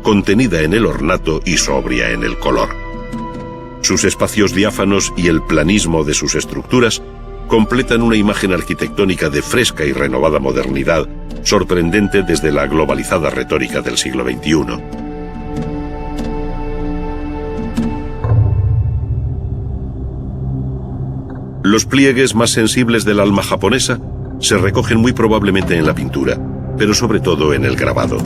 contenida en el ornato y sobria en el color. Sus espacios diáfanos y el planismo de sus estructuras completan una imagen arquitectónica de fresca y renovada modernidad, sorprendente desde la globalizada retórica del siglo XXI. Los pliegues más sensibles del alma japonesa se recogen muy probablemente en la pintura, pero sobre todo en el grabado.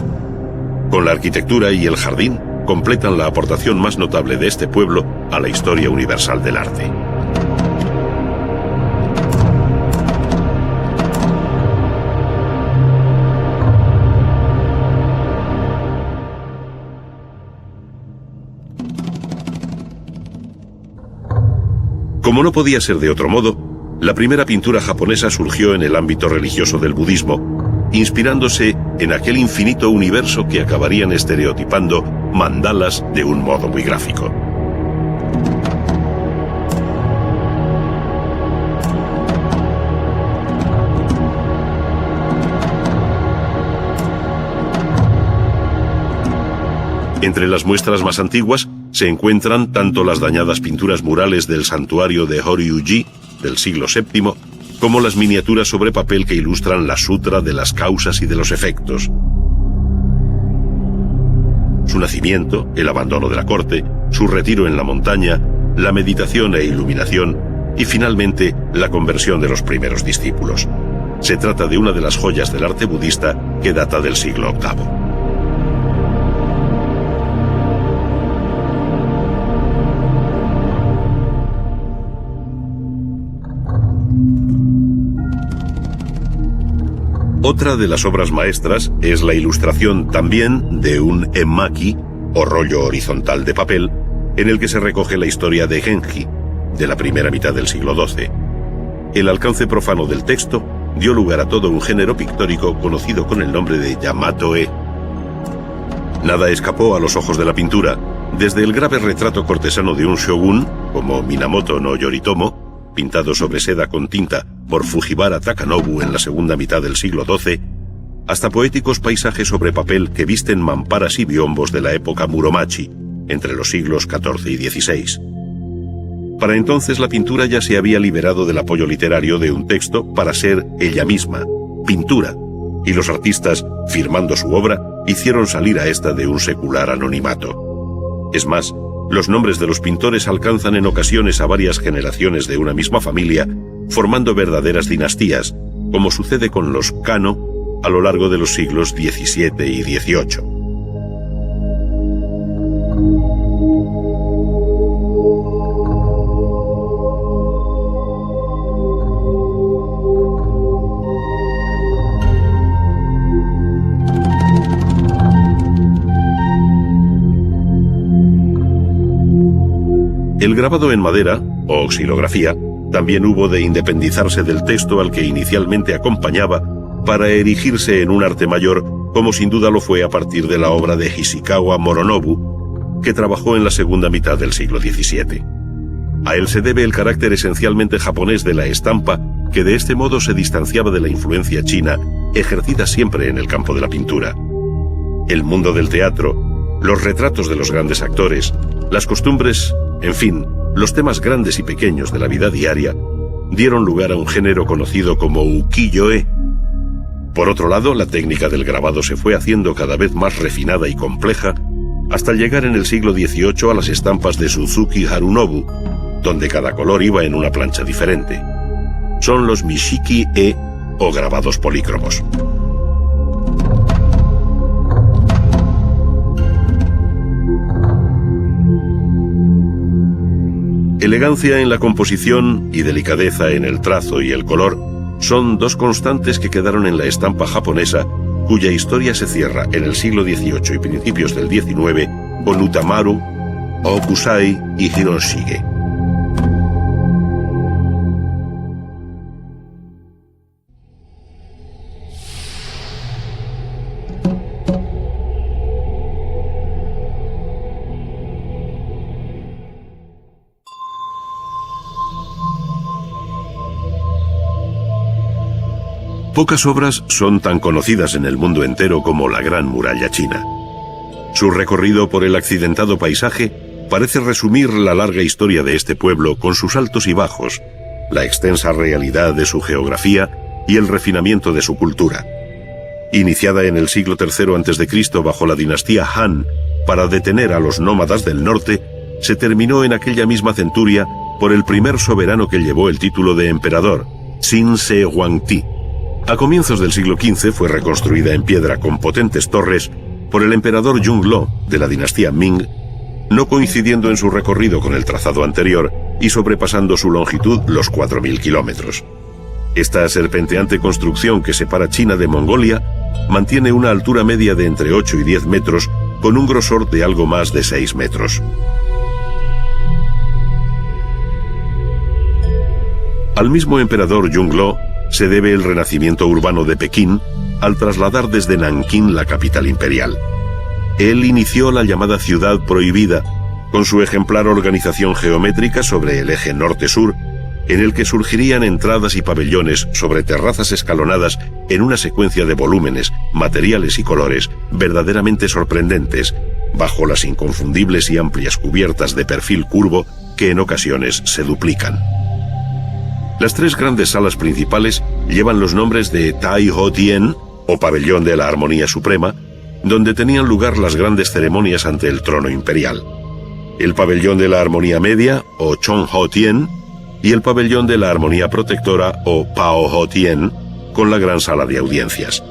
Con la arquitectura y el jardín completan la aportación más notable de este pueblo a la historia universal del arte. Como no podía ser de otro modo, la primera pintura japonesa surgió en el ámbito religioso del budismo, inspirándose en aquel infinito universo que acabarían estereotipando mandalas de un modo muy gráfico. Entre las muestras más antiguas se encuentran tanto las dañadas pinturas murales del santuario de Horyuji del siglo VII, como las miniaturas sobre papel que ilustran la sutra de las causas y de los efectos. Su nacimiento, el abandono de la corte, su retiro en la montaña, la meditación e iluminación y finalmente la conversión de los primeros discípulos. Se trata de una de las joyas del arte budista que data del siglo VIII. Otra de las obras maestras es la ilustración también de un emmaki, o rollo horizontal de papel, en el que se recoge la historia de Genji, de la primera mitad del siglo XII. El alcance profano del texto dio lugar a todo un género pictórico conocido con el nombre de Yamato-e. Nada escapó a los ojos de la pintura, desde el grave retrato cortesano de un shogun, como Minamoto no Yoritomo, pintado sobre seda con tinta por Fujiwara Takanobu en la segunda mitad del siglo XII, hasta poéticos paisajes sobre papel que visten mamparas y biombos de la época Muromachi, entre los siglos XIV y XVI. Para entonces la pintura ya se había liberado del apoyo literario de un texto para ser ella misma, pintura, y los artistas, firmando su obra, hicieron salir a esta de un secular anonimato. Es más, los nombres de los pintores alcanzan en ocasiones a varias generaciones de una misma familia, formando verdaderas dinastías, como sucede con los Kano a lo largo de los siglos XVII y XVIII. El grabado en madera, o xilografía, también hubo de independizarse del texto al que inicialmente acompañaba para erigirse en un arte mayor, como sin duda lo fue a partir de la obra de Hishikawa Moronobu, que trabajó en la segunda mitad del siglo XVII. A él se debe el carácter esencialmente japonés de la estampa, que de este modo se distanciaba de la influencia china, ejercida siempre en el campo de la pintura. El mundo del teatro, los retratos de los grandes actores, las costumbres, en fin, los temas grandes y pequeños de la vida diaria, dieron lugar a un género conocido como ukiyo-e. Por otro lado, la técnica del grabado se fue haciendo cada vez más refinada y compleja, hasta llegar en el siglo XVIII a las estampas de Suzuki Harunobu, donde cada color iba en una plancha diferente. Son los Mishiki-e o grabados polícromos. Elegancia en la composición y delicadeza en el trazo y el color son dos constantes que quedaron en la estampa japonesa, cuya historia se cierra en el siglo XVIII y principios del XIX con Utamaru, Okusai y Hiroshige. Pocas obras son tan conocidas en el mundo entero como la Gran Muralla China. Su recorrido por el accidentado paisaje parece resumir la larga historia de este pueblo con sus altos y bajos, la extensa realidad de su geografía y el refinamiento de su cultura. Iniciada en el siglo III a.C. bajo la dinastía Han para detener a los nómadas del norte, se terminó en aquella misma centuria por el primer soberano que llevó el título de emperador, Sin Se Huangti. A comienzos del siglo XV fue reconstruida en piedra con potentes torres por el emperador Yongle de la dinastía Ming, no coincidiendo en su recorrido con el trazado anterior y sobrepasando su longitud los 4.000 kilómetros. Esta serpenteante construcción que separa China de Mongolia mantiene una altura media de entre 8 y 10 metros con un grosor de algo más de 6 metros. Al mismo emperador Yongle se debe el renacimiento urbano de Pekín al trasladar desde Nankín la capital imperial. Él inició la llamada Ciudad Prohibida, con su ejemplar organización geométrica sobre el eje norte-sur, en el que surgirían entradas y pabellones sobre terrazas escalonadas en una secuencia de volúmenes, materiales y colores verdaderamente sorprendentes, bajo las inconfundibles y amplias cubiertas de perfil curvo que en ocasiones se duplican. Las tres grandes salas principales llevan los nombres de Tai Ho Tien, o Pabellón de la Armonía Suprema, donde tenían lugar las grandes ceremonias ante el trono imperial, el Pabellón de la Armonía Media, o Chong Ho Tien, y el Pabellón de la Armonía Protectora, o Pao Ho Tien, con la gran sala de audiencias.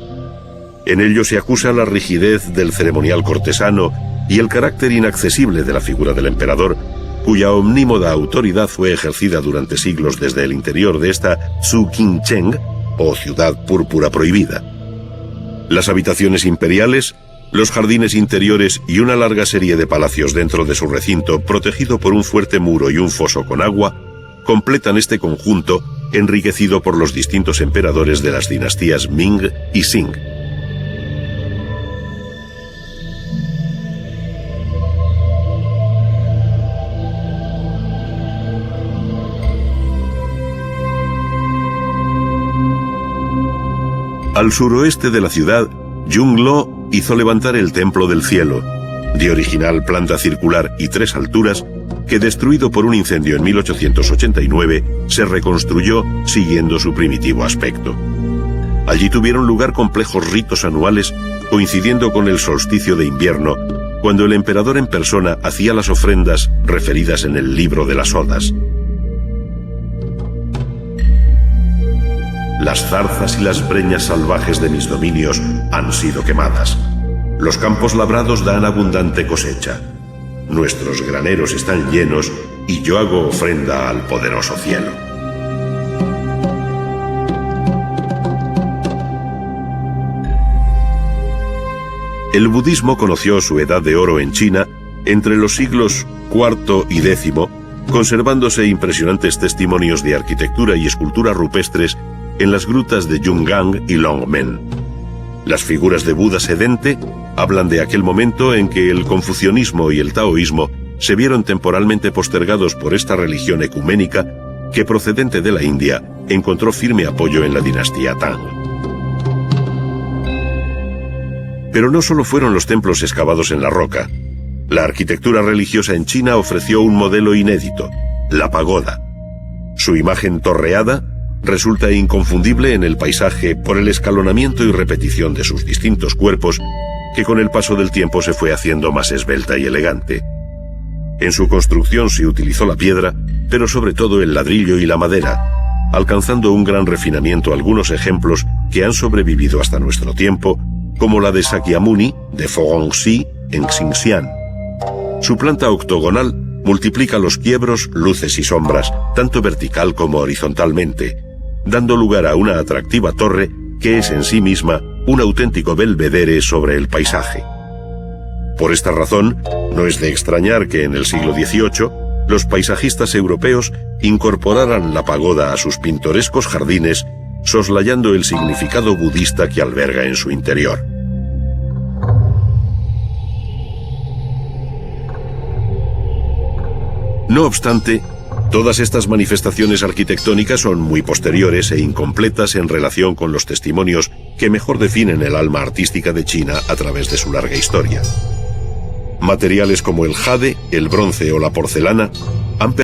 En ello se acusa la rigidez del ceremonial cortesano y el carácter inaccesible de la figura del emperador, cuya omnímoda autoridad fue ejercida durante siglos desde el interior de esta Tzu King Cheng, o Ciudad Púrpura Prohibida. Las habitaciones imperiales, los jardines interiores y una larga serie de palacios dentro de su recinto, protegido por un fuerte muro y un foso con agua, completan este conjunto enriquecido por los distintos emperadores de las dinastías Ming y Qing. Al suroeste de la ciudad, Yongle hizo levantar el Templo del Cielo, de original planta circular y 3 alturas, que destruido por un incendio en 1889, se reconstruyó siguiendo su primitivo aspecto. Allí tuvieron lugar complejos ritos anuales, coincidiendo con el solsticio de invierno, cuando el emperador en persona hacía las ofrendas referidas en el libro de las Odas. Las zarzas y las breñas salvajes de mis dominios han sido quemadas. Los campos labrados dan abundante cosecha. Nuestros graneros están llenos y yo hago ofrenda al poderoso cielo. El budismo conoció su edad de oro en China entre los siglos IV y X, conservándose impresionantes testimonios de arquitectura y escultura rupestres en las grutas de Yungang y Longmen. Las figuras de Buda sedente hablan de aquel momento en que el confucianismo y el taoísmo se vieron temporalmente postergados por esta religión ecuménica que, procedente de la India, encontró firme apoyo en la dinastía Tang. Pero no solo fueron los templos excavados en la roca. La arquitectura religiosa en China ofreció un modelo inédito, la pagoda. Su imagen torreada resulta inconfundible en el paisaje por el escalonamiento y repetición de sus distintos cuerpos, que con el paso del tiempo se fue haciendo más esbelta y elegante. En su construcción se utilizó la piedra, pero sobre todo el ladrillo y la madera, alcanzando un gran refinamiento algunos ejemplos que han sobrevivido hasta nuestro tiempo, como la de Sakyamuni, de Fogongxi, en Xinxiang. Su planta octogonal multiplica los quiebros, luces y sombras, tanto vertical como horizontalmente, dando lugar a una atractiva torre que es en sí misma un auténtico belvedere sobre el paisaje. Por esta razón, no es de extrañar que en el siglo XVIII los paisajistas europeos incorporaran la pagoda a sus pintorescos jardines, soslayando el significado budista que alberga en su interior. No obstante, todas estas manifestaciones arquitectónicas son muy posteriores e incompletas en relación con los testimonios que mejor definen el alma artística de China a través de su larga historia. Materiales como el jade, el bronce o la porcelana han